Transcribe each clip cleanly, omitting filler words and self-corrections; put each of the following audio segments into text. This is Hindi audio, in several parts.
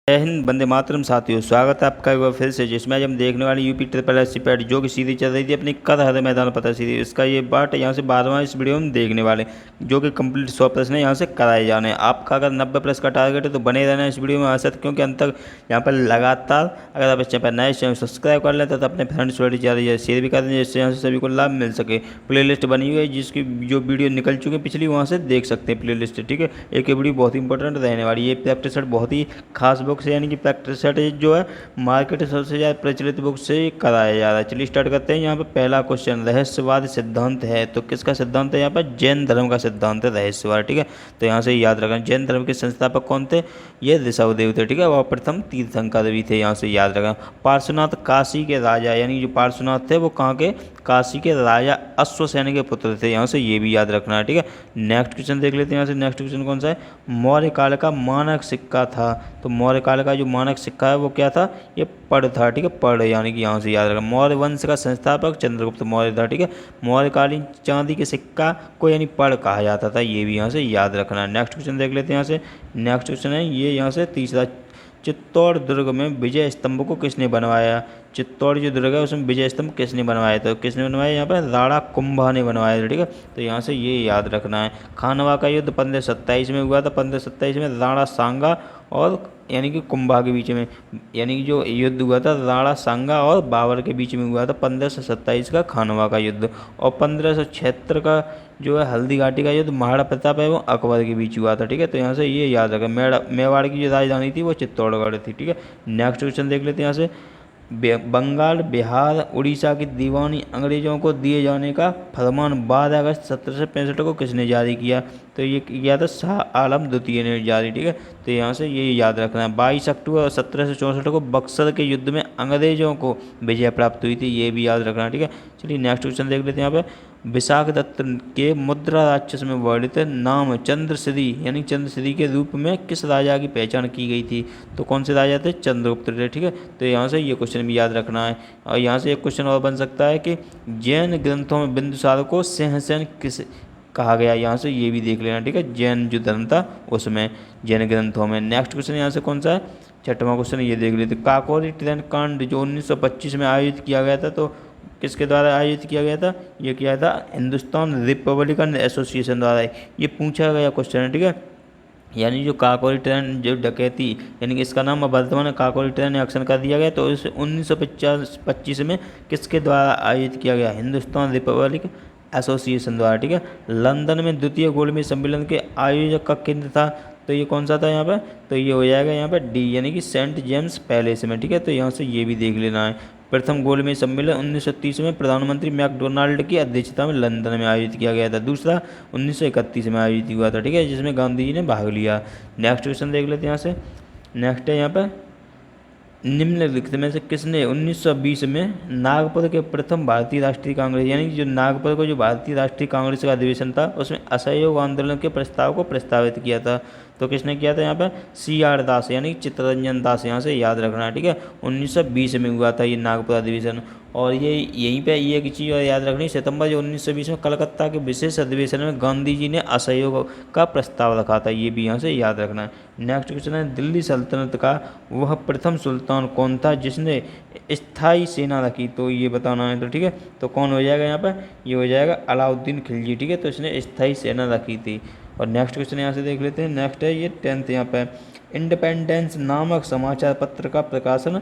जय हिंद, वंदे मातरम। साथियों, स्वागत है आपका एक बार फिर से, जिसमें आज हम देखने वाले UP triple S C PET जो कि सीधी चल रही थी अपनी कद हद मैदान पता सीधी। इसका ये पार्ट यहाँ से 12वां इस वीडियो में देखने वाले, जो कि कंप्लीट 100 प्रश्न यहाँ से कराए जाने हैं। आपका अगर 90 प्रश्न का टारगेट है तो बने रहना इस वीडियो में आसत, क्योंकि अंत तक यहाँ पर लगातार अगर आप इस चैनल पर नए चैनल सब्सक्राइब कर लेते तो अपने फ्रेंड्स वगैरह ज़्यादा शेयर भी कर दें, जिससे यहाँ से सभी को लाभ मिल सके। प्ले लिस्ट बनी हुई है जिसकी जो वीडियो निकल चुकी है पिछली, वहाँ से देख सकते हैं प्ले लिस्ट। ठीक है, एक वीडियो बहुत ही इंपॉर्टेंट रहने वाली है। ये प्रैक्टिस सेट बहुत ही खास बुक से, यानी कि प्रैक्टिस सेट जो है मार्केट में सबसे ज़्यादा प्रचलित बुक से कराया जा रहा है। चलिए स्टार्ट करते हैं। यहाँ पर पहला क्वेश्चन, रहस्यवाद सिद्धांत है तो किसका सिद्धांत है? यहाँ पर जैन धर्म का सिद्धांत है रहस्यवाद। ठीक है, तो यहाँ से याद रखना जैन धर्म के संस्थापक कौन थे? ये ऋषभदेव थे। ठीक है, वह प्रथम तीर्थंकर भी थे, यहाँ से याद रखना। पार्श्वनाथ काशी के राजा, यानी जो पार्श्वनाथ थे वो कहाँ के? काशी के राजा अश्वसेन के पुत्र थे, यहाँ से ये भी याद रखना है। ठीक है, नेक्स्ट क्वेश्चन देख लेते हैं। यहाँ से नेक्स्ट क्वेश्चन कौन सा है? मौर्य काल का मानक सिक्का था, तो मौर्य काल का जो मानक सिक्का है वो क्या था? ये पढ़ था। ठीक है, पढ़, यानी कि यहाँ से याद रखना। मौर्य वंश का संस्थापक चंद्रगुप्त मौर्य था। ठीक है, मौर्यकालीन चांदी के सिक्का को यानी पढ़ कहा जाता था, ये भी यहाँ से याद रखना है। नेक्स्ट क्वेश्चन देख लेते हैं। यहाँ से नेक्स्ट क्वेश्चन है ये यहाँ से तीसरा, चित्तौड़ दुर्ग में विजय स्तंभ को किसने बनवाया? चित्तौड़ जो दुर्ग है उसमें विजय स्तंभ किसने बनवाया? तो किसने बनवाया? यहाँ पर राणा कुंभा ने बनवाया था। ठीक है, तो यहाँ से ये याद रखना है। खानवा का युद्ध 1527 में हुआ था। 1527 में राणा सांगा और यानी कि कुंभा के बीच में, यानी कि जो युद्ध हुआ था राणा सांगा और बाबर के बीच में हुआ था 1527 का खानवा का युद्ध। और 1576 का जो है हल्दी घाटी का युद्ध महाराणा प्रताप एवं अकबर के बीच हुआ था। ठीक है, तो यहाँ से ये याद रखें। मेवाड़ की जो राजधानी थी वो चित्तौड़गढ़ थी। ठीक है, नेक्स्ट क्वेश्चन देख लेते हैं। यहाँ से बंगाल, बिहार, उड़ीसा की दीवानी अंग्रेजों को दिए जाने का फरमान 12 अगस्त 1765 को किसने जारी किया? तो ये किया था शाह आलम द्वितीय ने जारी। ठीक है, तो यहाँ से ये याद रखना है। 22 अक्टूबर 1764 को बक्सर के युद्ध में अंग्रेजों को विजय प्राप्त हुई थी, ये भी याद रखना है। ठीक है, चलिए नेक्स्ट क्वेश्चन देख लेते हैं। यहाँ पे विशाखदत्त के मुद्रा राक्षस में वर्णित नाम चंद्रश्री, यानी चंद्रश्री के रूप में किस राजा की पहचान की गई थी? तो कौन से राजा थे? चंद्रगुप्त थे। ठीक है, तो यहाँ से ये क्वेश्चन भी याद रखना है। और यहाँ से एक क्वेश्चन और बन सकता है कि जैन ग्रंथों में बिंदुसार को सिंहसेन किस कहा गया? यहाँ से ये भी देख लेना। ठीक है, जैन जो धर्म था उसमें, जैन ग्रंथों में। नेक्स्ट क्वेश्चन यहाँ से कौन सा है? छठवां क्वेश्चन ये देख लेते। काकोरी ट्रेन कांड जो 1925 में आयोजित किया गया था, तो किसके द्वारा आयोजित किया गया था? ये किया था हिंदुस्तान रिपब्लिकन एसोसिएशन द्वारा। ये पूछा गया क्वेश्चन है। ठीक है, यानी जो काकोरी ट्रेन जो डकैती, यानी कि इसका नाम वर्तमान काकोरी ट्रेन एक्शन कर दिया गया, तो इसे 1925 में किसके द्वारा आयोजित किया गया? हिंदुस्तान रिपब्लिक एसोसिएशन द्वारा। ठीक है, लंदन में द्वितीय गोलमेज सम्मेलन के आयोजक का केंद्र था, तो ये कौन सा था यहाँ पर? तो ये हो जाएगा यहाँ पर डी, यानी कि सेंट जेम्स पैलेस में। ठीक है, तो यहाँ से ये भी देख लेना है। प्रथम गोलमेज सम्मेलन 1930 में प्रधानमंत्री मैकडोनाल्ड की अध्यक्षता में लंदन में आयोजित किया गया था। दूसरा 1931 में आयोजित हुआ था। ठीक है, जिसमें गांधी जी ने भाग लिया। नेक्स्ट क्वेश्चन देख लेते हैं। यहाँ से नेक्स्ट है यहाँ पर, निम्नलिखित में से किसने 1920 में नागपुर के प्रथम भारतीय राष्ट्रीय कांग्रेस, यानी जो नागपुर को जो भारतीय राष्ट्रीय कांग्रेस का अधिवेशन था उसमें असहयोग आंदोलन के प्रस्ताव को प्रस्तावित किया था? तो किसने किया था? यहाँ पर CR दास, यानी चित्तरंजन दास, यहाँ से याद रखना है। ठीक है, 1920 में हुआ था ये नागपुर अधिवेशन। और ये यहीं पे ये एक चीज़ और याद रखनी, सितंबर 1920 में कलकत्ता के विशेष अधिवेशन में गांधी जी ने असहयोग का प्रस्ताव रखा था, ये भी यहाँ से याद रखना है। नेक्स्ट क्वेश्चन है, दिल्ली सल्तनत का वह प्रथम सुल्तान कौन था जिसने स्थायी सेना रखी? तो ये बताना है। तो ठीक है, तो कौन हो जाएगा यहाँ पर? ये हो जाएगा अलाउद्दीन खिलजी। ठीक है, तो इसने स्थायी सेना रखी थी। और नेक्स्ट क्वेश्चन यहाँ से देख लेते हैं। नेक्स्ट है ये 10th यहाँ पर, इंडिपेंडेंस नामक समाचार पत्र का प्रकाशन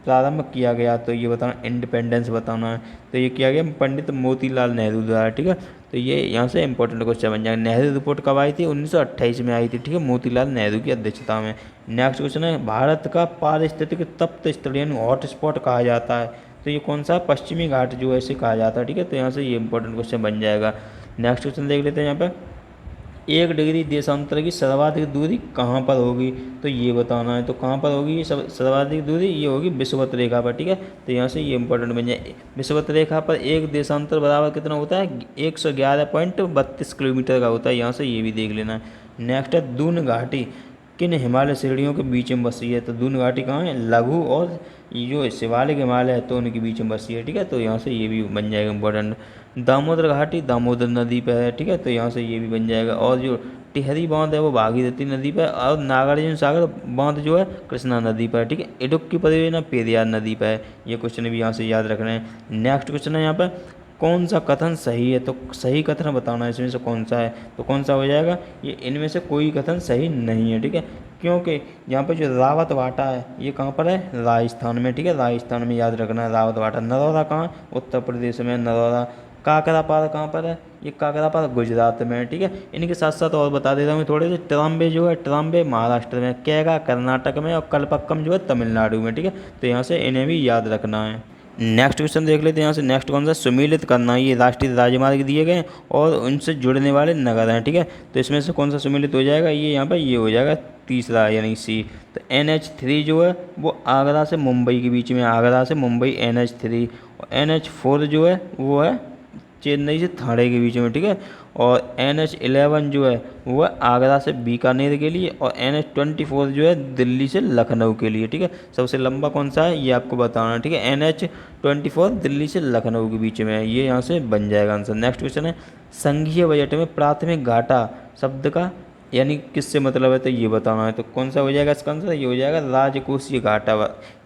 प्रारंभ किया गया? तो ये बताना, इंडिपेंडेंस बताना है। तो ये किया गया पंडित मोतीलाल नेहरू द्वारा। ठीक है, तो ये यहाँ से इंपॉर्टेंट क्वेश्चन बन जाएगा। नेहरू रिपोर्ट कब आई थी? 1928 में आई थी। ठीक है, मोतीलाल नेहरू की अध्यक्षता में। नेक्स्ट क्वेश्चन है, भारत का पारिस्थितिक तप्त स्थल यानी हॉटस्पॉट कहा जाता है, तो ये कौन सा? पश्चिमी घाट जो ऐसे कहा जाता है। ठीक है, तो यहाँ से ये इंपॉर्टेंट क्वेश्चन बन जाएगा। नेक्स्ट क्वेश्चन देख लेते हैं। यहाँ पर 1 डिग्री देशांतर की सर्वाधिक दूरी कहाँ पर होगी? तो ये बताना है। तो कहाँ पर होगी ये सर्वाधिक दूरी? ये होगी विषुवत रेखा पर। ठीक है, तो यहाँ से ये इंपॉर्टेंट बन जाए। विषुवत रेखा पर एक देशांतर बराबर कितना होता है? 111.32 किलोमीटर का होता है, यहाँ से ये भी देख लेना है। नेक्स्ट है, दून घाटी किन हिमालय श्रेणियों के बीच में बसी है? तो दून घाटी कहाँ है? लघु और ये जो शिवालिक हिमालय है तो उनके बीच में बसी है। ठीक है, तो यहाँ से ये भी बन जाएगा इंपॉर्टेंट। दामोदर घाटी दामोदर नदी पर है। ठीक है, तो यहाँ से ये भी बन जाएगा। और जो टिहरी बांध है वो भागीरथी नदी पर, और नागार्जुन सागर बांध जो है कृष्णा नदी पर, ठीक है। इडुक्की परियोजना पेरियार नदी पर है। ये क्वेश्चन भी यहाँ से याद रखना है। नेक्स्ट क्वेश्चन है यहाँ पर, कौन सा कथन सही है, तो सही कथन बताना है इसमें से कौन सा है, तो कौन सा हो जाएगा, ये इनमें से कोई कथन सही नहीं है, ठीक है। क्योंकि यहाँ पे जो रावत वाटा है ये कहाँ पर है, राजस्थान में, ठीक है, राजस्थान में याद रखना है रावत वाटा। नरौरा कहाँ, उत्तर प्रदेश में नरौरा। काकरापार कहाँ पर है, ये काकरापार गुजरात में है, ठीक है। इनके साथ साथ और बता देता हूँ थोड़े से, ट्राम्बे जो है, ट्राम्बे महाराष्ट्र में, कैगा कर्नाटक में, और कलपक्कम जो है तमिलनाडु में, ठीक है। तो यहाँ से इन्हें भी याद रखना है। नेक्स्ट क्वेश्चन देख लेते हैं यहाँ से। नेक्स्ट कौन सा, सुमेलित करना, ये राष्ट्रीय राजमार्ग दिए गए हैं और उनसे जुड़ने वाले नगर हैं, ठीक है। तो इसमें से कौन सा सुमेलित हो जाएगा, ये यहाँ पर ये हो जाएगा तीसरा यानी सी। तो NH3 जो है वो आगरा से मुंबई के बीच में, आगरा से मुंबई NH3, और NH4 जो है वो है चेन्नई से थाने के बीच में, ठीक है। और NH11 जो है वो है आगरा से बीकानेर के लिए, और NH24 जो है दिल्ली से लखनऊ के लिए, ठीक है। सबसे लंबा कौन सा है ये आपको बताना है, ठीक है। NH24 दिल्ली से लखनऊ के बीच में है, ये यहाँ से बन जाएगा आंसर। नेक्स्ट क्वेश्चन है, संघीय बजट में प्राथमिक घाटा शब्द का यानी किससे मतलब है, तो ये बताना है। तो कौन सा हो जाएगा इसका आंसर, ये हो जाएगा राजकोषीय घाटा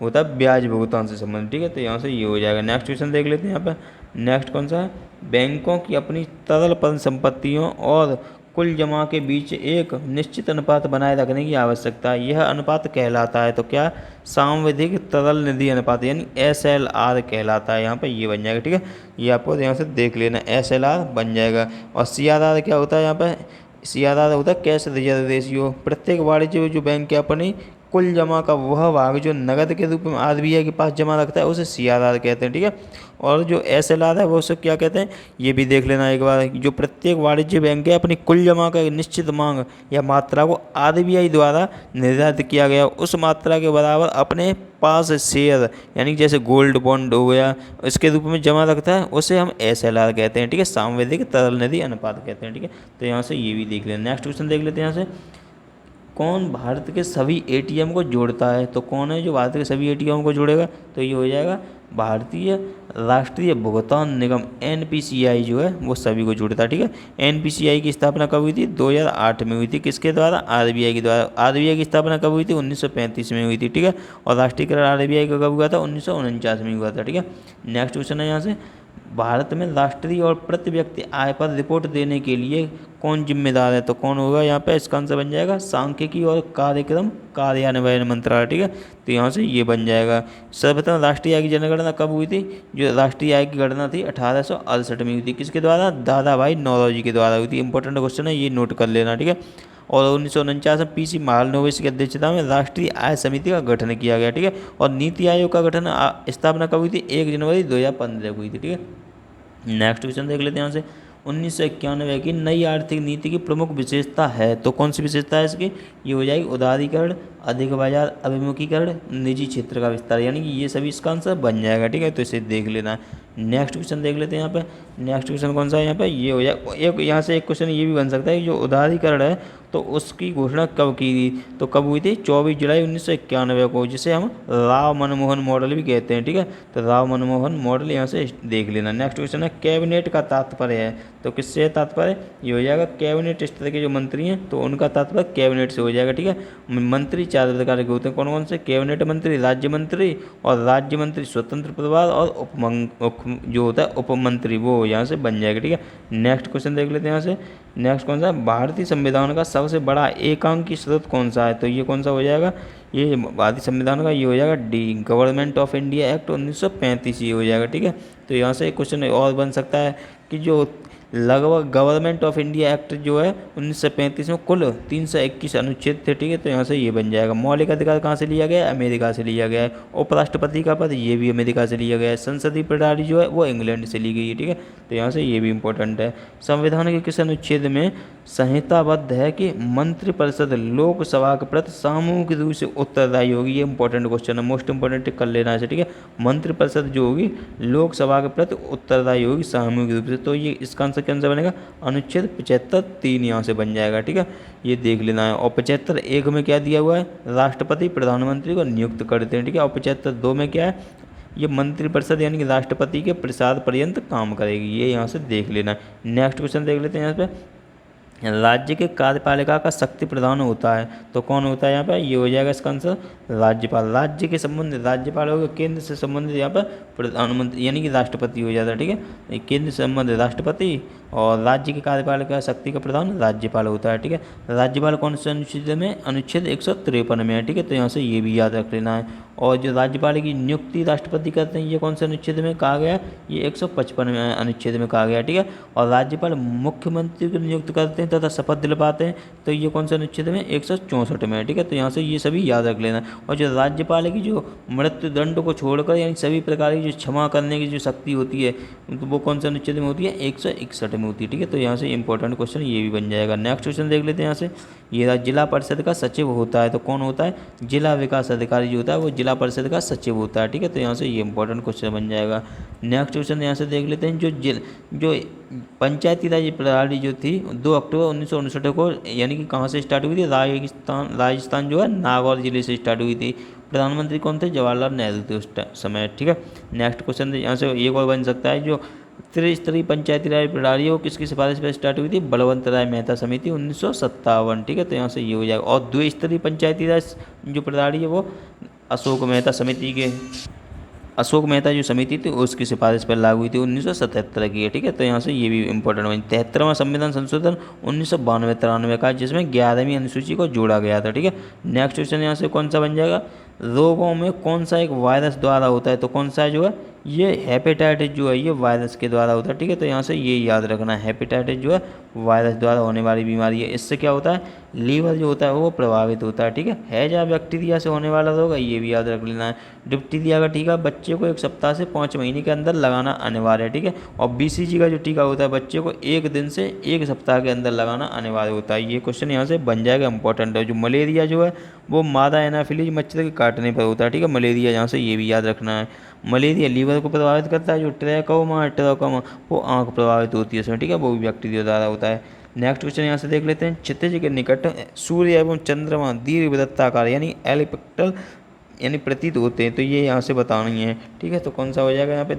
होता है ब्याज भुगतान से संबंधित, ठीक है। तो यहाँ से ये हो जाएगा। नेक्स्ट क्वेश्चन देख लेते हैं यहाँ पर। नेक्स्ट कौन सा है, बैंकों की अपनी तरल परिसंपत्तियों और कुल जमा के बीच एक निश्चित अनुपात बनाए रखने की आवश्यकता है। यह अनुपात कहलाता है, तो क्या, सांविधिक तरल निधि अनुपात यानी SLR कहलाता है। यहाँ पर ये बन जाएगा, ठीक है। ये आपको यहाँ से देख लेना, SLR बन जाएगा। और CRR क्या होता है, यहाँ पर CRR होता है कैश रिजर्व रेशियो। प्रत्येक वाणिज्य जो बैंक के अपनी कुल जमा का वह भाग जो नगद के रूप में RBI के पास जमा रखता है उसे CRR कहते हैं, ठीक है। और जो SLR है वो उसे क्या कहते हैं, ये भी देख लेना एक बार। जो प्रत्येक वाणिज्य बैंक है अपनी कुल जमा का निश्चित मांग या मात्रा को RBI द्वारा निर्धारित किया गया उस मात्रा के बराबर अपने पास शेयर यानी जैसे गोल्ड बॉन्ड हो गया इसके रूप में जमा रखता है उसे हम SLR कहते हैं, ठीक है। सांविधिक तरल निधि अनुपात कहते हैं, ठीक है। तो यहाँ से ये भी देख लेना। नेक्स्ट क्वेश्चन देख लेते हैं यहाँ से, कौन भारत के सभी ATM को जोड़ता है, तो कौन है जो भारत के सभी ATM को जोड़ेगा, तो ये हो जाएगा भारतीय राष्ट्रीय भुगतान निगम NPCI जो है वो सभी को जोड़ता है, ठीक है। NPCI की स्थापना कब हुई थी, 2008 में हुई थी, किसके द्वारा, RBI के द्वारा। RBI की स्थापना कब हुई थी, 1935 में हुई थी, ठीक है। और राष्ट्रीयकरण RBI का कब हुआ था, 1949 में हुआ था, ठीक है। नेक्स्ट क्वेश्चन है यहाँ से, भारत में राष्ट्रीय और प्रति व्यक्ति आय पर रिपोर्ट देने के लिए कौन जिम्मेदार है, तो कौन होगा यहाँ पे, इसका आंसर बन जाएगा सांख्यिकी और कार्यक्रम कार्यान्वयन मंत्रालय, ठीक है। तो यहाँ से ये बन जाएगा। सर्वप्रथम राष्ट्रीय आय की जनगणना कब हुई थी, जो राष्ट्रीय आय की गणना थी 1868 में हुई थी, किसके द्वारा, दादा भाई नौरोजी के द्वारा हुई थी। इंपॉर्टेंट क्वेश्चन है, ये नोट कर लेना, ठीक है। और 1949 में PC महालनोबिस की अध्यक्षता में राष्ट्रीय आय समिति का गठन किया गया, ठीक है। और नीति आयोग का गठन स्थापना कब हुई थी, 1 जनवरी 2015 को हुई थी, ठीक है। नेक्स्ट क्वेश्चन देख लेते हैं यहाँ से, 1991 की नई आर्थिक नीति की प्रमुख विशेषता है, तो कौन सी विशेषता है इसकी, ये हो जाएगी उदारीकरण, अधिक बाजार अभिमुखीकरण, निजी क्षेत्र का विस्तार, यानी कि ये सभी इसका आंसर बन जाएगा, ठीक है। तो इसे देख लेना है। नेक्स्ट क्वेश्चन देख लेते हैं यहाँ पे। नेक्स्ट क्वेश्चन कौन सा है यहाँ पे, ये हो जाए एक, यहाँ से एक क्वेश्चन ये भी बन सकता है कि जो उदारीकरण है तो उसकी घोषणा कब की थी, तो कब हुई थी, 24 जुलाई 1991 को, जिसे हम राव मनमोहन मॉडल भी कहते हैं, ठीक है। तो राव मनमोहन मॉडल यहाँ से देख लेना। नेक्स्ट क्वेश्चन है, कैबिनेट का तात्पर्य है, तो किससे तात्पर्य, ये हो जाएगा कैबिनेट स्तर के जो मंत्री हैं तो उनका तात्पर्य कैबिनेट से हो जाएगा, ठीक है। मंत्री 4 प्रकार के होते हैं, कौन कौन से, कैबिनेट मंत्री, राज्य मंत्री, और राज्य मंत्री स्वतंत्र प्रभार, और जो होता है उप मंत्री, वो यहाँ से बन जाएगा, ठीक है। नेक्स्ट क्वेश्चन देख लेते हैं यहाँ से। नेक्स्ट कौन सा, भारतीय संविधान का सबसे बड़ा एकांकी स्रोत कौन सा है, तो ये कौन सा हो जाएगा, ये भारतीय संविधान का ये हो जाएगा D, government of India act 1935 ये हो जाएगा, ठीक है। तो यहाँ से एक क्वेश्चन और बन सकता है कि जो लगभग गवर्नमेंट ऑफ इंडिया एक्ट जो है 1935 में कुल 321 अनुच्छेद थे, ठीक है। तो यहाँ से ये बन जाएगा। मौलिक अधिकार कहाँ से लिया गया है, अमेरिका से लिया गया है। उपराष्ट्रपति का पद ये भी अमेरिका से लिया गया है। संसदीय प्रणाली जो है वो इंग्लैंड से ली गई है, ठीक है। तो यहाँ से ये भी इंपॉर्टेंट है। संविधान के किस अनुच्छेद में संहिताबद्ध है कि मंत्रिपरिषद लोकसभा के प्रति सामूहिक रूप से उत्तरदायी होगी, ये इंपॉर्टेंट क्वेश्चन है, मोस्ट इंपॉर्टेंट कर लेना है, ठीक है। मंत्रिपरिषद जो होगी लोकसभा के प्रति उत्तरदायी होगी सामूहिक रूप से, तो ये इसका आंसर क्या आंसर बनेगा, अनुच्छेद 75(3) यहाँ से बन जाएगा, ठीक है। ये देख लेना है। और 75(1) में क्या दिया हुआ है, राष्ट्रपति प्रधानमंत्री को नियुक्त करते हैं, ठीक है। और 75(2) में क्या है, ये मंत्रिपरिषद यानी कि राष्ट्रपति के प्रसाद पर्यंत काम करेगी, ये यहाँ से देख लेना है। नेक्स्ट क्वेश्चन देख लेते हैं यहाँ पे। राज्य के कार्यपालिका का शक्ति प्रधान होता है, तो कौन होता है यहाँ पर, ये हो जाएगा इसका आंसर राज्यपाल। राज्य के संबंधित राज्यपाल हो गया, केंद्र से संबंधित यहाँ पर प्रधानमंत्री यानी कि राष्ट्रपति हो जाता है। ठीक है, केंद्र से संबंधित राष्ट्रपति और राज्य के कार्यपालिका शक्ति का प्रधान राज्यपाल होता है। ठीक है, राज्यपाल कौन से अनुच्छेद में, अनुच्छेद 153 में है। ठीक है, तो यहाँ से ये भी याद रख लेना है। और जो राज्यपाल की नियुक्ति राष्ट्रपति करते हैं, ये कौन से अनुच्छेद में कहा गया, ये 155 में अनुच्छेद में कहा गया। ठीक है, और राज्यपाल मुख्यमंत्री को नियुक्त करते हैं तथा शपथ दिलवाते हैं, तो ये कौन से अनुच्छेद में, 164 में है। ठीक है, तो यहाँ से ये सभी याद रख लेना। और जो राज्यपाल की जो मृत्यु दंड को छोड़कर यानी सभी प्रकार की जो क्षमा करने की जो शक्ति होती है, तो वो कौन से अनुच्छेद में होती है, 161 में होती है। ठीक है, तो यहाँ से इंपॉर्टेंट क्वेश्चन ये भी बन जाएगा। नेक्स्ट क्वेश्चन देख लेते हैं यहाँ से। ये जिला परिषद का सचिव होता है, तो कौन होता है, जिला विकास अधिकारी जो होता है वो जिला परिषद का सचिव होता है। ठीक है, तो यहाँ से ये इंपॉर्टेंट क्वेश्चन बन जाएगा। नेक्स्ट क्वेश्चन यहाँ से देख लेते हैं। जो पंचायती राज प्रणाली जो थी 2 अक्टूबर 1959 को यानी कि कहाँ से स्टार्ट हुई थी, राजस्थान जो है नागौर जिले से स्टार्ट हुई थी। प्रधानमंत्री कौन थे, जवाहरलाल नेहरू थे उस समय। ठीक है, नेक्स्ट क्वेश्चन यहाँ से एक और बन सकता है। जो त्रिस्तरीय पंचायती राज प्रणाली है वो किसकी सिफारिश पर स्टार्ट हुई थी, बलवंत राय मेहता समिति 1957। ठीक है, तो यहाँ से ये हो जाएगा। और द्विस्तरीय पंचायती राज जो प्रणाली है वो अशोक मेहता समिति के अशोक मेहता जो समिति थी उसकी सिफारिश पर लागू हुई थी 1977 की है। ठीक है, तो यहाँ से ये भी इंपॉर्टेंट बनी। 73वां संविधान संशोधन 1992-93 का, जिसमें 11वीं अनुसूची को जोड़ा गया था। ठीक है, नेक्स्ट क्वेश्चन यहाँ से कौन सा बन जाएगा, रोगों में कौन सा एक वायरस द्वारा होता है, तो कौन सा जो है, ये हेपेटाइटिस जो है ये वायरस के द्वारा होता है। ठीक है, तो यहाँ से ये याद रखना है, हेपेटाइटिस जो है वायरस द्वारा होने वाली बीमारी है। इससे क्या होता है, लीवर जो होता है वो प्रभावित होता है। ठीक है, हैजा बैक्टीरिया से होने वाला रोग है, ये भी याद रख लेना है। डिप्टीरिया का टीका बच्चे को 1 सप्ताह से 5 महीने के अंदर लगाना अनिवार्य है। ठीक है, और BCG का जो टीका होता है बच्चे को 1 दिन से 1 सप्ताह के अंदर लगाना अनिवार्य होता है। ये क्वेश्चन यहाँ से बन जाएगा, इंपॉर्टेंट है। जो मलेरिया जो है वो मादा एनाफिलीज मच्छर के काटने पर होता है। ठीक है, मलेरिया यहाँ से ये भी याद रखना है। मलेरिया लीवर को प्रभावित करता है। जो ट्रैकोमा वो आँख प्रभावित होती है इसमें। ठीक है, वो भी बैक्टीरिया द्वारा होता है। नेक्स्ट क्वेश्चन यहाँ से देख लेते हैं। क्षितिज के निकट सूर्य एवं चंद्रमा दीर्घ वृत्ताकार यानी एलिप्टिकल यानी प्रतीत होते हैं, तो ये यहाँ से बतानी है। ठीक है, तो कौन सा हो जाएगा यहाँ पे,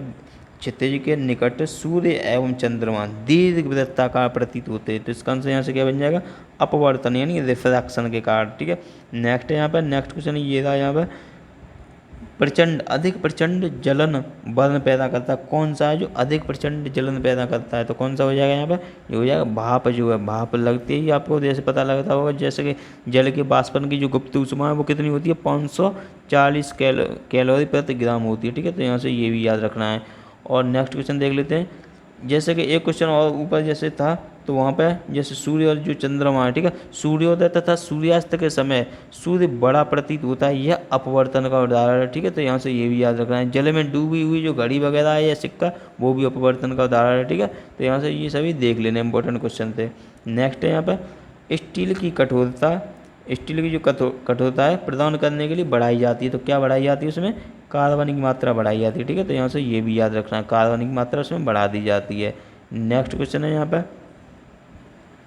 क्षितिज के निकट सूर्य एवं चंद्रमा दीर्घ वृत्ताकार प्रतीत होते हैं, तो इसका आंसर यहाँ से क्या बन जाएगा, अपवर्तन यानी रिफ्रैक्शन के कारण। ठीक है, नेक्स्ट है यहाँ पर। नेक्स्ट क्वेश्चन ये रहा यहाँ पर, अधिक प्रचंड जलन वर्ण पैदा करता है, कौन सा है जो अधिक प्रचंड जलन पैदा करता है, तो कौन सा हो जाएगा यहाँ पर, ये हो जाएगा भाप। जो है भाप लगती है आपको जैसे पता लगता होगा, जैसे कि जल के वाष्पन की जो गुप्त ऊष्मा है वो कितनी होती है, 540 कैलोरी प्रति ग्राम होती है। ठीक है, तो यहाँ से ये भी याद रखना है। और नेक्स्ट क्वेश्चन देख लेते हैं। जैसे कि एक क्वेश्चन और ऊपर जैसे था, तो वहाँ पे जैसे सूर्य और जो चंद्रमा है, ठीक है, सूर्योदय तथा सूर्यास्त के समय सूर्य बड़ा प्रतीत होता है, यह अपवर्तन का उदाहरण है। ठीक है, तो यहाँ से ये भी याद रखना है। जल में डूबी हुई जो घड़ी वगैरह है या सिक्का, वो भी अपवर्तन का उदाहरण है। ठीक है, तो यहाँ से ये सभी देख लेने इंपॉर्टेंट क्वेश्चन थे। नेक्स्ट है यहाँ पर, स्टील की कठोरता, स्टील की जो कठोरता है प्रदान करने के लिए बढ़ाई जाती है, तो क्या बढ़ाई जाती है उसमें, कार्बन की मात्रा बढ़ाई जाती है। ठीक है, तो यहाँ से ये भी याद रखना है, कार्बन की मात्रा उसमें बढ़ा दी जाती है। नेक्स्ट क्वेश्चन है यहाँ पर,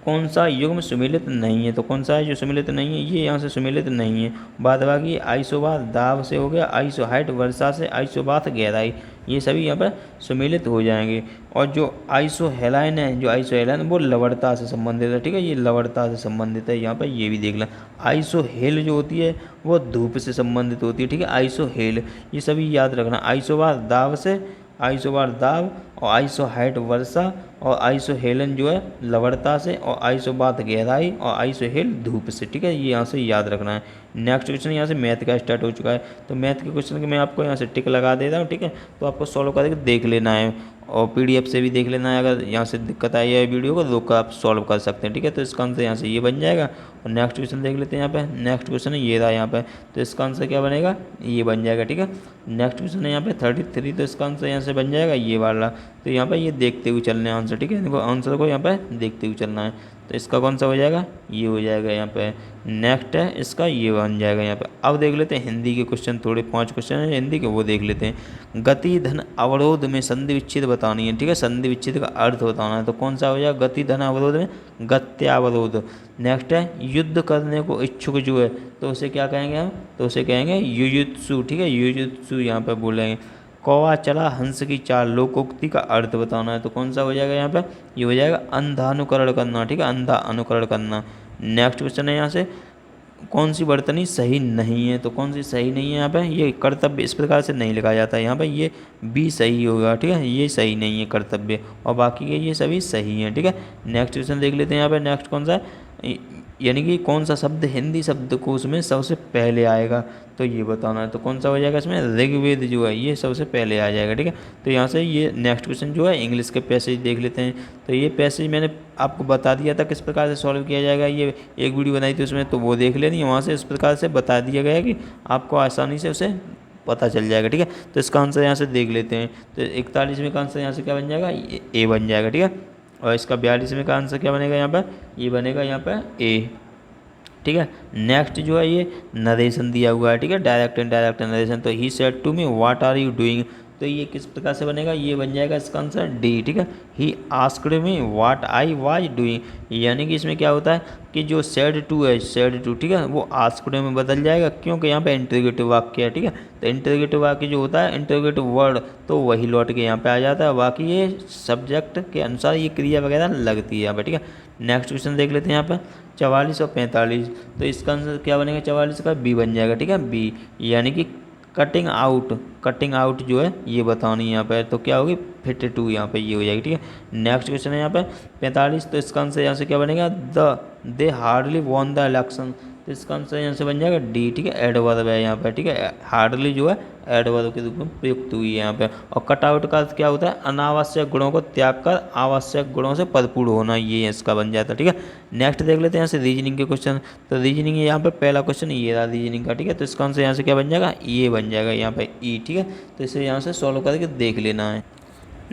कौन सा युग्म सुमेलित नहीं है, तो कौन सा है जो सुमेलित नहीं है, ये यहाँ से सुमेलित नहीं है। बाद बाकी आइसोबार दाब से हो गया, आइसो हाइट वर्षा से, आइसोबाथ गहराई, ये सभी यहाँ पर सुमेलित हो जाएंगे। और जो आइसो हेलाइन है, जो आइसो हेलाइन वो लवणता से संबंधित है। ठीक है, ये लवणता से संबंधित है, यहाँ पर ये भी देख लें। आइसो हेल जो होती है वो धूप से संबंधित होती है। ठीक है, आइसो हेल, ये सभी याद रखना। आइसोबार दाब से, आइसोबार दाब, और आइसो हाइट वर्षा, और आइसो हेलन जो है लवणता से, और आइसोबाथ गहराई, और आइसो हेल धूप से। ठीक है, ये यहाँ से याद रखना है। नेक्स्ट क्वेश्चन यहाँ से मैथ का स्टार्ट हो चुका है, तो मैथ के क्वेश्चन के मैं आपको यहाँ से टिक लगा दे रहा हूँ। ठीक है, तो आपको सॉल्व करके देख लेना है, और PDF से भी देख लेना है। अगर यहाँ से दिक्कत आई है वीडियो को, रोक कर आप सॉल्व कर सकते हैं। ठीक है, तो इसका आंसर यहाँ से ये बन जाएगा। और नेक्स्ट क्वेश्चन देख लेते हैं यहाँ पे। नेक्स्ट क्वेश्चन है ये रहा यहाँ पे, तो इसका आंसर क्या बनेगा, ये बन जाएगा। ठीक है, नेक्स्ट क्वेश्चन है यहाँ पे 33, तो इसका आंसर यहाँ से बन जाएगा ये वाला। तो यहाँ पे ये देखते हुए चलना है आंसर। ठीक है, देखो आंसर को यहाँ पे देखते हुए चलना है, तो इसका कौन सा हो जाएगा, ये हो जाएगा यहाँ पे। नेक्स्ट है इसका, ये बन जाएगा यहाँ पे। अब देख लेते हैं हिंदी के क्वेश्चन, थोड़े 5 क्वेश्चन हैं हिंदी के, वो देख लेते हैं। गति धन अवरोध में संधि विच्छेद बतानी है। ठीक है, संधि विच्छेद का अर्थ बताना है, तो कौन सा हो जाएगा, गति धन अवरोध में गत्यावरोध। नेक्स्ट है युद्ध करने को इच्छुक जो है, तो उसे क्या कहेंगे हम, तो उसे कहेंगे युयुत्सु। ठीक है, युयुत्सु यहाँ पे बोलेंगे। कौवा चला हंस की चाल लोकोक्ति का अर्थ बताना है। तो कौन सा हो जाएगा यहाँ पे, ये हो जाएगा अंधानुकरण करना, ठीक है, अंधा अनुकरण करना। नेक्स्ट क्वेश्चन है यहाँ से, कौन सी वर्तनी सही नहीं है। तो कौन सी सही नहीं है यहाँ पे, ये कर्तव्य इस प्रकार से नहीं लिखा जाता है, यहाँ पे ये बी सही होगा, ठीक है, ये सही नहीं है कर्तव्य, और बाकी के ये सभी सही हैं, ठीक है। नेक्स्ट क्वेश्चन देख लेते हैं यहाँ पे, नेक्स्ट कौन सा है, यानी कि कौन सा शब्द हिंदी शब्दकोश में सबसे पहले आएगा, तो ये बताना है। तो कौन सा हो जाएगा इसमें, ऋग्वेद जो है ये सबसे पहले आ जाएगा, ठीक है। तो यहाँ से ये नेक्स्ट क्वेश्चन जो है इंग्लिश के पैसेज देख लेते हैं। तो ये पैसेज मैंने आपको बता दिया था किस प्रकार से सॉल्व किया जाएगा, ये एक वीडियो बनाई थी उसमें, तो वो देख लेनी, वहाँ से इस प्रकार से बता दिया गया है कि आपको आसानी से उसे पता चल जाएगा, ठीक है। तो इसका आंसर यहाँ से देख लेते हैं। तो 41वें का आंसर यहाँ से क्या बन जाएगा, ए बन जाएगा, ठीक है। और इसका 42वें का आंसर क्या बनेगा यहाँ पर, ये बनेगा यहाँ पर ए, ठीक है। नेक्स्ट जो है ये नरेशन दिया हुआ है, ठीक है, डायरेक्ट एंड डायरेक्ट नरेशन। तो he said to me what are you doing, तो ये किस प्रकार से बनेगा, ये बन जाएगा इसका आंसर डी, ठीक है। He asked me what I was doing, यानी कि इसमें क्या होता है कि जो सेड टू है, सेड टू, ठीक है, वो आस्क्ड में बदल जाएगा, क्योंकि यहाँ पे इंटरोगेटिव वाक्य है, ठीक है। तो इंटरोगेटिव वाक्य जो होता है, इंटरोगेटिव वर्ड, तो वही लौट के यहाँ पे आ जाता है, बाकी ये सब्जेक्ट के अनुसार ये क्रिया वगैरह लगती है यहाँ पे, ठीक है। नेक्स्ट क्वेश्चन देख लेते हैं यहाँ पर 44 और 45। तो इसका आंसर क्या बनेगा, 44 का बी बन जाएगा, ठीक है, बी, यानी कि कटिंग आउट, कटिंग आउट जो है ये बतानी है यहाँ पर, तो क्या होगी फिट टू, यहाँ पे ये हो जाएगी, ठीक है। नेक्स्ट क्वेश्चन है यहाँ पे 45। तो इसका आंसर यहाँ से क्या बनेगा, दे हार्डली वॉन द इलेक्शन, तो इसका आंसर यहाँ से बन जाएगा डी, ठीक है, एडवर्ब है यहाँ पे, ठीक है, हार्डली जो है एडवर्ब के रूप में प्रयुक्त हुई है यहाँ पे। और कट आउट का अर्थ क्या होता है, अनावश्यक गुणों को त्याग कर आवश्यक गुणों से भरपूर होना, ये इसका बन जाता है, ठीक है। नेक्स्ट देख लेते हैं यहाँ से रीजनिंग के क्वेश्चन। तो रीजनिंग यहाँ पे पहला क्वेश्चन ये रहा रीजनिंग का, ठीक है। तो इसका आंसर यहाँ से क्या बन जाएगा, ये बन जाएगा यहाँ पे ई, ठीक है। तो इसे यहाँ से सॉल्व करके देख लेना है।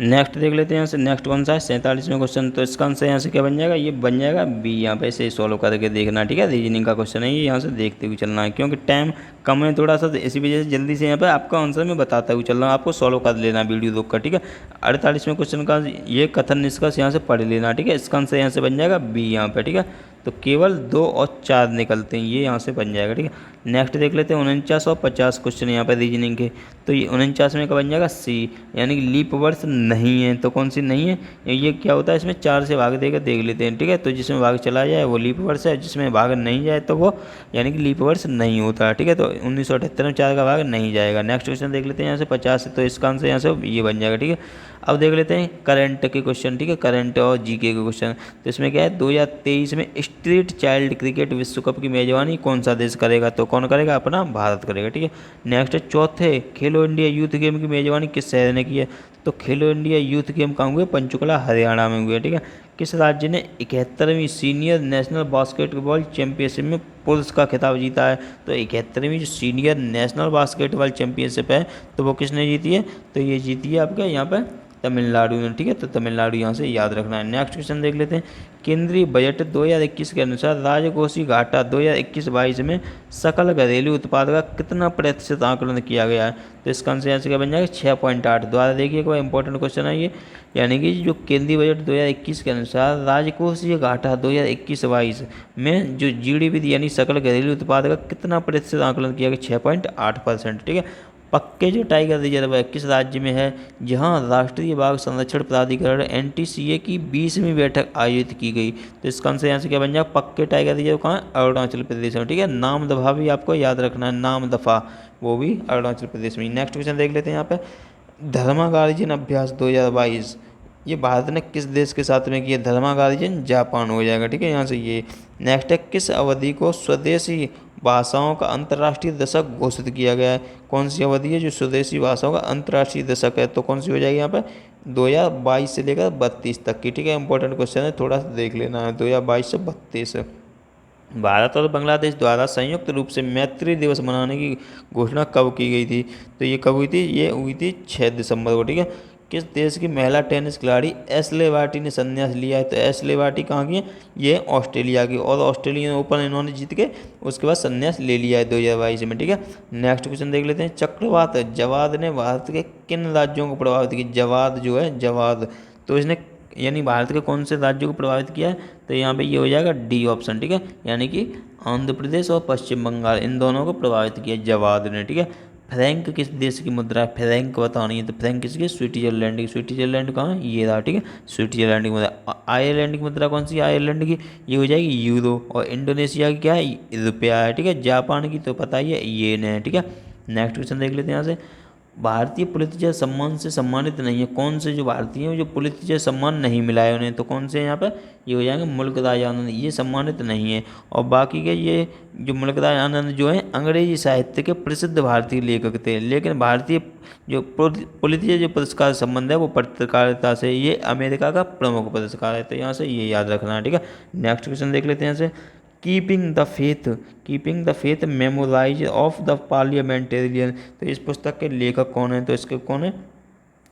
नेक्स्ट देख लेते हैं यहाँ से, नेक्स्ट कौन सा है 47वें क्वेश्चन। तो इसका आंसर यहाँ से क्या बन जाएगा, ये बन जाएगा बी, यहाँ पे इसे सॉल्व करके देखना, ठीक है। रीजनिंग का क्वेश्चन है ये, यहाँ से देखते हुए चलना है, क्योंकि टाइम कम है थोड़ा सा, तो इसी वजह से जल्दी से यहाँ पे आपका आंसर मैं बताता हुए चल रहा हूँ, आपको सॉल्व कर लेना वीडियो रोक कर, ठीक है। 48वें क्वेश्चन का ये कथन निष्कर्ष यहाँ से पढ़ लेना, ठीक है। इसका आंसर यहाँ से बन जाएगा बी यहाँ पे, ठीक है। तो केवल 2 और 4 निकलते हैं, ये यहाँ से बन जाएगा, ठीक है। नेक्स्ट देख लेते हैं 49 और 50 क्वेश्चन यहाँ पे रीजनिंग के। तो ये 49 का बन जाएगा सी, यानी कि लीप वर्ष नहीं है। तो कौन सी नहीं है, ये क्या होता है, इसमें 4 से भाग देकर देख लेते हैं, ठीक है। तो जिसमें भाग चला जाए वो लीप वर्ष है, जिसमें भाग नहीं जाए तो वो यानी कि लीप वर्ष नहीं होता है, ठीक है। तो 1978 में 4 का भाग नहीं जाएगा। नेक्स्ट क्वेश्चन देख लेते हैं यहाँ से 50 से। तो इसका आंसर यहाँ से ये बन जाएगा, ठीक है। अब देख लेते हैं करंट के क्वेश्चन, ठीक है, करंट और जीके के क्वेश्चन। तो इसमें क्या है, 2023 में स्ट्रीट चाइल्ड क्रिकेट विश्व कप की मेजबानी कौन सा देश करेगा, तो कौन करेगा, अपना भारत करेगा, ठीक है। नेक्स्ट है चौथे, खेलो इंडिया यूथ गेम की मेजबानी किस शहर ने की है। तो खेलो इंडिया यूथ गेम कहाँ हुए, पंचकुला हरियाणा में हुए, ठीक है। किस राज्य ने 71वीं सीनियर नेशनल बास्केटबॉल चैंपियनशिप में पुरुष का खिताब जीता है। तो 71वीं जो सीनियर नेशनल बास्केटबॉल चैंपियनशिप है, तो वो किसने जीती है, तो ये जीती है आपके यहाँ पर तमिलनाडु में, ठीक है। तो तमिलनाडु यहाँ से याद रखना है। नेक्स्ट क्वेश्चन देख लेते हैं, केंद्रीय बजट 2021 के अनुसार राजकोषीय घाटा 2021-22 में सकल घरेलू उत्पाद का कितना प्रतिशत आकलन किया गया है। तो इसका आंसर यहाँ से क्या बन जाएगा, 6.8। द्वारा देखिए एक बार इंपॉर्टेंट क्वेश्चन है ये, यानी कि जो केंद्रीय बजट 2021 के अनुसार राजकोषीय घाटा 2021-22 में जो जीडीपी यानी सकल घरेलू उत्पाद का कितना प्रतिशत आकलन किया गया, 6.8%, ठीक है। पक्के जो टाइगर रिजर्व है किस राज्य में है, जहां राष्ट्रीय बाघ संरक्षण प्राधिकरण NTCA की 20वीं बैठक आयोजित की गई। तो इसका आंसर यहाँ से क्या बन जाएगा, पक्के टाइगर रिजर्व कहाँ है, अरुणाचल प्रदेश में, ठीक है। नाम दफा भी आपको याद रखना है, नाम दफा वो भी अरुणाचल प्रदेश में। नेक्स्ट क्वेश्चन देख लेते हैं यहाँ पे, धर्मागार्जियन अभ्यास 2022 ये भारत ने किस देश के साथ में किया, धर्मागार्जियन जापान हो जाएगा, ठीक है यहाँ से ये। नेक्स्ट है किस अवधि को स्वदेशी भाषाओं का अंतर्राष्ट्रीय दशक घोषित किया गया है। कौन सी अवधि है जो स्वदेशी भाषाओं का अंतर्राष्ट्रीय दशक है, तो कौन सी हो जाएगी यहाँ पर 2022 से लेकर 32 तक की, ठीक है। इंपॉर्टेंट क्वेश्चन है, थोड़ा सा देख लेना है। 2022 से 32 भारत और बांग्लादेश द्वारा संयुक्त रूप से मैत्री दिवस मनाने की घोषणा कब की गई थी। तो ये कब हुई थी, ये हुई थी 6 दिसंबर को, ठीक है। किस देश की महिला टेनिस खिलाड़ी एशले बार्टी ने संन्यास लिया है। तो एशले बार्टी कहाँ की है, ये ऑस्ट्रेलिया की, और ऑस्ट्रेलियन ओपन इन्होंने जीत के उसके बाद संन्यास ले लिया है 2022 में, ठीक है। नेक्स्ट क्वेश्चन देख लेते हैं, चक्रवात जवाद ने भारत के किन राज्यों को प्रभावित किया। जवाद जो है जवाद, तो इसने यानी भारत के कौन से राज्यों को प्रभावित किया है, तो यहाँ पे ये हो जाएगा डी ऑप्शन, ठीक है। यानी कि आंध्र प्रदेश और पश्चिम बंगाल इन दोनों को प्रभावित किया जवाद ने, ठीक है। फ्रैंक किस देश की मुद्रा है, फ्रैंक बतानी है। तो फ्रैंक किसकी, स्विट्जरलैंड की। स्विट्जरलैंड कहाँ है, ये रहा, ठीक है, स्विट्जरलैंड की मुद्रा। आयरलैंड की मुद्रा कौन सी है, आयरलैंड की, ये हो जाएगी यूरो। और इंडोनेशिया की क्या है, रुपया है, ठीक है। जापान की तो पता ही है, येन है, ठीक है। नेक्स्ट क्वेश्चन देख लेते हैं यहाँ से। भारतीय पुलित्य सम्मान से सम्मानित नहीं है, कौन से जो भारतीय हैं जो पुलित्य सम्मान नहीं मिला है उन्हें, तो कौन से हैं यहाँ पर, ये हो जाएंगे मुल्क राज आनंद, ये सम्मानित नहीं है। और बाकी के ये जो मुल्क राज आनंद जो हैं अंग्रेजी साहित्य के प्रसिद्ध भारतीय लेखक थे, लेकिन भारतीय जो पुलित्य जो पुरस्कार संबंध है वो पत्रकारिता से, ये अमेरिका का प्रमुख पुरस्कार है। तो यहाँ से ये याद रखना है, ठीक है। नेक्स्ट क्वेश्चन देख लेते हैं यहाँ से। Keeping the faith memoirs of the parliamentarian, तो इस पुस्तक के लेखक कौन है, तो इसके कौन है,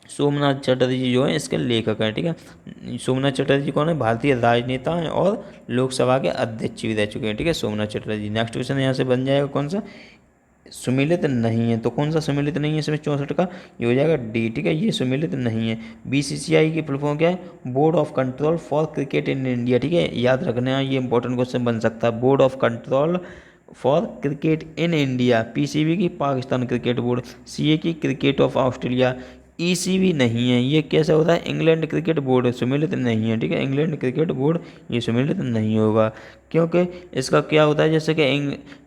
सोमनाथ चटर्जी जी जो है इसके लेखक हैं, ठीक है। सोमनाथ चटर्जी कौन है, भारतीय राजनेता हैं और लोकसभा के अध्यक्ष भी रह चुके हैं, ठीक है, सोमनाथ चटर्जी। नेक्स्ट क्वेश्चन यहाँ से बन जाएगा कौन सा, सुमिलित नहीं है, तो कौन सा सुमिलित नहीं है इसमें 64 का, ये हो जाएगा डी, ठीक है, ये सुमिलित नहीं है। बीसीसीआई की फुल फॉर्म क्या है, board of control for cricket in India, ठीक है, याद रखना है, ये इंपॉर्टेंट क्वेश्चन बन सकता है। Board of control for cricket in India, PCB की पाकिस्तान क्रिकेट बोर्ड, सीए की क्रिकेट ऑफ ऑस्ट्रेलिया, ईसीबी नहीं है, ये कैसे होता है, इंग्लैंड क्रिकेट बोर्ड सुमिलित नहीं है, ठीक है, इंग्लैंड क्रिकेट बोर्ड ये सुमिलित नहीं होगा, क्योंकि इसका क्या होता है, जैसे कि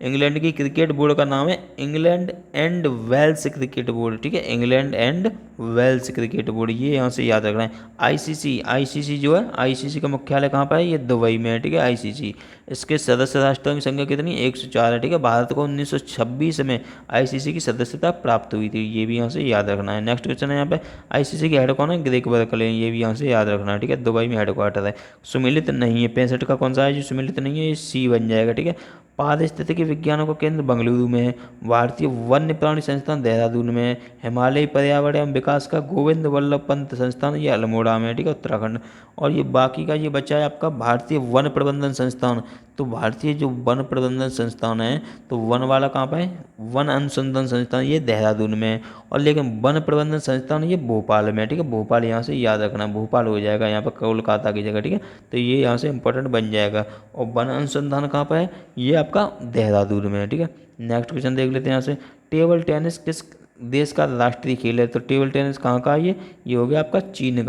इंग्लैंड की क्रिकेट बोर्ड का नाम है England and Wales cricket board, ठीक है, England and Wales cricket board, ये यहाँ से याद रखना है। आईसीसी जो है, आईसीसी का मुख्यालय कहाँ पर है, ये दुबई में है, ठीक है, आईसीसी। इसके सदस्य राष्ट्रों की संख्या कितनी, 104 है, ठीक है। भारत को 1926 में आईसीसी की सदस्यता प्राप्त हुई थी, ये भी यहाँ से याद रखना है। नेक्स्ट क्वेश्चन है यहाँ पे, आईसीसी के हेड कौन है, ग्रेग बर्कले, ये भी यहाँ से याद रखना है, ठीक है, दुबई में हेडक्वार्टर है। सुमिलित नहीं है, 65 का कौन सा है जो सुमिलित नहीं है, ये सी बन जाएगा, ठीक है। पारिस्थितिकी विज्ञानों का केंद्र बेंगलुरु में है। भारतीय वन्य प्राणी संस्थान देहरादून में है। हिमालयी पर्यावरण एवं विकास का गोविंद वल्लभ पंत संस्थान ये अल्मोड़ा में है, ठीक है, उत्तराखंड। और ये बाकी का ये बचा है आपका भारतीय वन प्रबंधन संस्थान, तो भारतीय जो वन प्रबंधन संस्थान है तो वन वाला कहाँ पर है, वन अनुसंधान संस्थान ये देहरादून में है, और लेकिन वन प्रबंधन संस्थान ये भोपाल में है, ठीक है, भोपाल यहाँ से याद रखना, भोपाल हो जाएगा यहाँ पर कोलकाता की जगह, ठीक है, तो ये यहाँ से इंपॉर्टेंट बन जाएगा। और वन अनुसंधान कहाँ पर है, ये आपका देहरादून में है, ठीक है। नेक्स्ट क्वेश्चन देख लेते हैं यहाँ से। टेबल टेनिस किस देश का राष्ट्रीय खेल है, तो टेबल टेनिस कहाँ का है, ये हो गया आपका चीन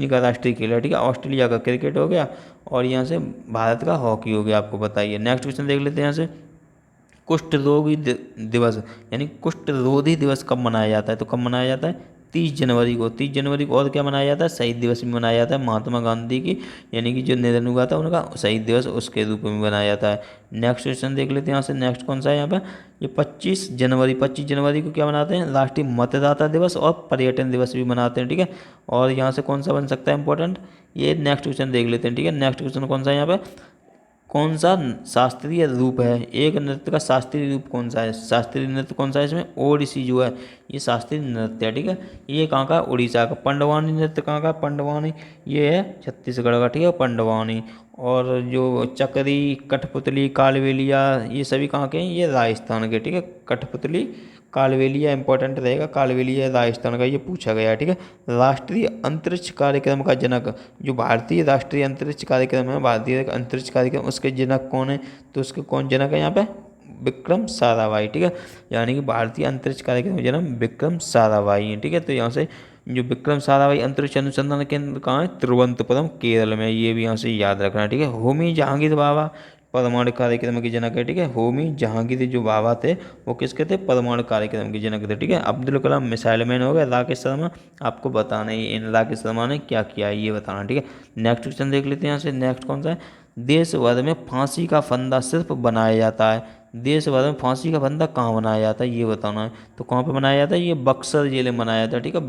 का राष्ट्रीय खेल है, ठीक है। ऑस्ट्रेलिया का क्रिकेट हो गया, और यहाँ से भारत का हॉकी हो गया, आपको बताइए। नेक्स्ट क्वेश्चन देख लेते हैं यहाँ से। कुष्ठ रोगी दिवस यानी कुष्ठ रोधी दिवस कब मनाया जाता है, तो कब मनाया जाता है, 30 जनवरी को। 30 जनवरी को और क्या मनाया जाता है, शहीद दिवस भी मनाया जाता है, महात्मा गांधी की यानी कि जो निधन हुआ था उनका शहीद दिवस उसके रूप में मनाया जाता है। नेक्स्ट क्वेश्चन देख लेते हैं यहाँ से। नेक्स्ट कौन सा है यहाँ पर, ये 25 जनवरी को क्या मनाते हैं, राष्ट्रीय मतदाता दिवस और पर्यटन दिवस भी मनाते हैं, ठीक है। और यहाँ से कौन सा बन सकता है इंपॉर्टेंट, ये नेक्स्ट क्वेश्चन देख लेते हैं, ठीक है। नेक्स्ट क्वेश्चन कौन सा है यहाँ पे, कौन सा शास्त्रीय रूप है, एक नृत्य का शास्त्रीय रूप कौन सा है, शास्त्रीय नृत्य कौन सा है इसमें, ओडिसी जो है ये शास्त्रीय नृत्य है, ठीक है। ये कहाँ का, उड़ीसा का। पंडवानी नृत्य कहाँ का, पंडवानी ये है छत्तीसगढ़ का, ठीक है, पंडवानी। और जो चकरी, कठपुतली, कालबेलिया ये सभी कहाँ के हैं, ये राजस्थान के, ठीक है। कठपुतली, कालबेलिया इंपॉर्टेंट रहेगा, कालबेलिया राजस्थान का ये पूछा गया है, ठीक है। राष्ट्रीय अंतरिक्ष कार्यक्रम का जनक, जो भारतीय राष्ट्रीय अंतरिक्ष कार्यक्रम है, भारतीय अंतरिक्ष कार्यक्रम, उसके जनक कौन है, तो उसके कौन जनक है यहाँ पे, विक्रम साराभाई, ठीक है। यानी कि भारतीय अंतरिक्ष कार्यक्रम का जन्म विक्रम साराभाई है, ठीक है। तो यहाँ से जो विक्रम साराभाई अंतरिक्ष अनुसंधान केंद्र कहाँ है, तिरुवनंतपुरम केरल में, ये भी यहाँ से याद रखना है, ठीक है। होमी जहांगीर बाबा परमाणु कार्यक्रम के जनक है, ठीक है। होमी जहांगीर जो बाबा थे वो किसके थे, परमाणु कार्यक्रम के जनक थे, ठीक है। अब्दुल कलाम मिसाइल मैन हो गए। राकेश शर्मा आपको बताना ही, इन राकेश शर्मा ने क्या किया है ये बताना, ठीक है। नेक्स्ट क्वेश्चन देख लेते हैं यहाँ से। नेक्स्ट कौन सा है, देश भर में फांसी का फंदा सिर्फ बनाया जाता है, देश भर में फांसी का फंदा कहाँ बनाया जाता है ये बताना है। तो कहाँ पे बनाया जाता है, ये बक्सर जेल में बनाया जाता है, ठीक है,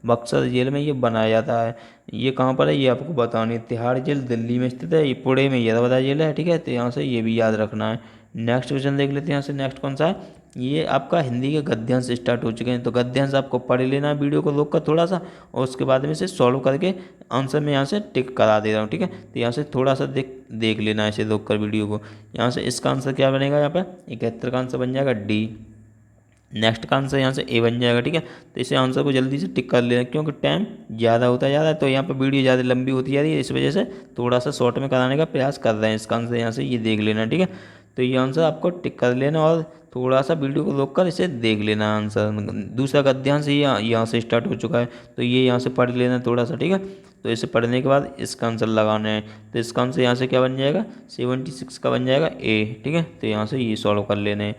बक्सर जेल में ये बनाया जाता है। ये कहाँ पर है ये आपको बताना है। तिहाड़ जेल दिल्ली में स्थित है, ये पुणे में यरवदा जेल है, ठीक है, तो यहाँ से ये भी याद रखना है। नेक्स्ट क्वेश्चन देख लेते हैं यहाँ से। नेक्स्ट कौन सा है, ये आपका हिंदी के गद्यांश स्टार्ट हो चुके हैं, तो गद्यांश आपको पढ़ लेना है वीडियो को रोक कर थोड़ा सा, और उसके बाद में से सॉल्व करके आंसर में यहाँ से टिक करा दे रहा हूँ, ठीक है। तो यहाँ से थोड़ा सा देख लेना है इसे रोक कर वीडियो को। यहाँ से इसका आंसर क्या बनेगा, यहाँ पर 71 का आंसर बन जाएगा डी। नेक्स्ट का आंसर यहाँ से ए बन जाएगा, ठीक है। तो इसे आंसर को जल्दी से टिक कर लेना, क्योंकि टाइम ज़्यादा होता जा रहा है, तो यहाँ पर वीडियो ज़्यादा लंबी होती जा रही है, इस वजह से थोड़ा सा शॉर्ट में कराने का प्रयास कर रहे हैं। इसका आंसर यहाँ से ये देख लेना, ठीक है। तो ये आंसर आपको टिक कर लेना और थोड़ा सा वीडियो को रोक कर इसे देख लेना आंसर। दूसरा गद्यांश से यहाँ से स्टार्ट हो चुका है, तो ये यहाँ से पढ़ लेना थोड़ा सा, ठीक है। तो इसे पढ़ने के बाद इसका आंसर लगाना है। तो इसका आंसर यहाँ से क्या बन जाएगा, 76 का बन जाएगा ए, ठीक है। तो यहाँ से ये सॉल्व कर लेने।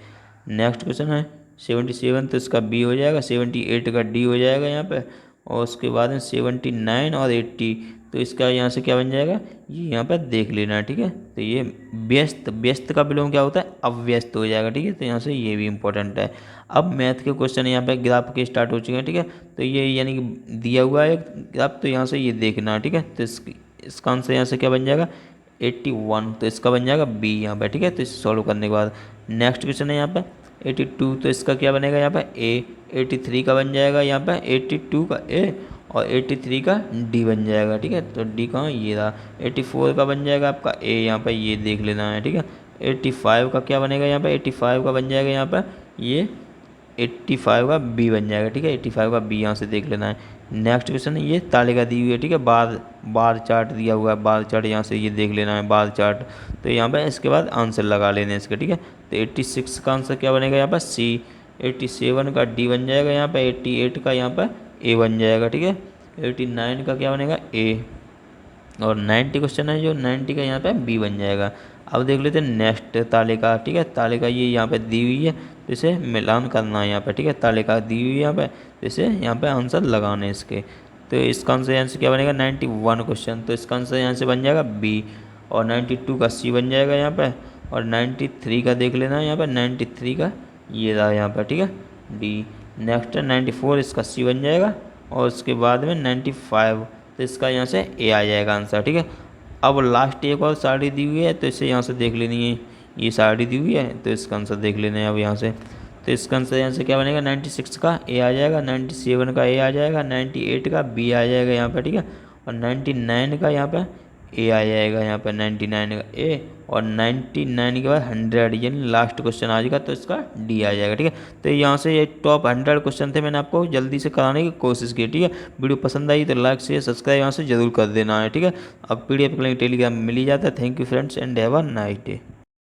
नेक्स्ट क्वेश्चन है 77, तो इसका बी हो जाएगा। 78 का डी हो जाएगा यहाँ पे। और उसके बाद में 79 और 80, तो इसका यहाँ से क्या बन जाएगा, ये यहाँ पर देख लेना है, ठीक है। तो ये व्यस्त, व्यस्त का विलोम क्या होता है, अव्यस्त हो जाएगा, ठीक है। तो यहाँ से ये भी इंपॉर्टेंट है। अब मैथ के क्वेश्चन यहाँ पे ग्राफ के स्टार्ट हो चुके हैं, ठीक है। तो ये यानी कि दिया हुआ है ग्राफ, तो यहाँ से ये देखना है, ठीक है। तो इसका आंसर यहाँ से क्या बन जाएगा, 81, तो इसका बन जाएगा बी यहाँ पे, ठीक है। तो इसे सॉल्व करने के बाद नेक्स्ट क्वेश्चन है यहाँ पे 82, तो इसका क्या बनेगा यहाँ पे ए। 83 का बन जाएगा यहाँ पे 82 का ए, और 83 का डी बन जाएगा, ठीक है। तो डी कहाँ, ये रहा। 84 का बन जाएगा आपका ए, यहाँ पे ये देख लेना है, ठीक है। 85 का क्या बनेगा यहाँ पे, 85 का बन जाएगा यहाँ पे ये 85 का बी बन जाएगा, ठीक है। 85 का बी यहाँ से देख लेना है। नेक्स्ट क्वेश्चन है ये तालिका दी हुई है, ठीक है। बार चार्ट दिया हुआ है, बार चार्ट यहाँ से ये देख लेना है, बार चार्ट। तो यहाँ पे इसके बाद आंसर लगा लेने इसके, ठीक है। तो 86 का आंसर क्या बनेगा यहाँ पर सी। 87 का डी बन जाएगा यहाँ पे। 88 का यहाँ पर ए बन जाएगा, ठीक है। 89 का क्या बनेगा ए, और 90 क्वेश्चन है जो 90 का यहाँ पे बी बन जाएगा। अब देख लेते हैं नेक्स्ट तालिका, ठीक है। तालिका ये यहाँ पे दी हुई है, तो इसे मिलान करना है यहाँ पे, ठीक है। तालिका दी हुई है यहाँ पे, तो इसे यहाँ पे आंसर लगाने इसके। तो इसका आंसर यहाँ से क्या बनेगा, 91 क्वेश्चन, तो इसका आंसर यहाँ से बन जाएगा बी। और 92 का सी बन जाएगा यहाँ पे। और 93 का देख लेना है यहाँ पे, 93 का ये रहा यहाँ पर, ठीक है, डी। नेक्स्ट है 94, इसका सी बन जाएगा। और उसके बाद में 95, तो इसका यहाँ से ए आ जाएगा आंसर, ठीक है। अब लास्ट एक और साड़ी दी हुई है, तो इसे यहाँ से देख लेनी है। ये साड़ी दी हुई है, तो इसका आंसर देख लेना है अब यहाँ से। तो इसका आंसर यहाँ से क्या बनेगा, 96 का ए आ जाएगा, 97 का ए आ जाएगा, 98 का बी आ जाएगा यहाँ पर, ठीक है। और 99 का यहाँ पर ए आ जाएगा यहाँ पर, 99 का ए। और 99 के बाद 100, यानी लास्ट क्वेश्चन आ जाएगा, तो इसका डी आ जाएगा, ठीक है। तो यहाँ से ये टॉप 100 क्वेश्चन थे, मैंने आपको जल्दी से कराने की कोशिश की, ठीक है। वीडियो पसंद आई तो लाइक शेयर सब्सक्राइब यहाँ से जरूर कर देना है, ठीक है। अब PDF का लिंक टेलीग्राम में मिल ही जाता है। Thank you friends and have a nice day.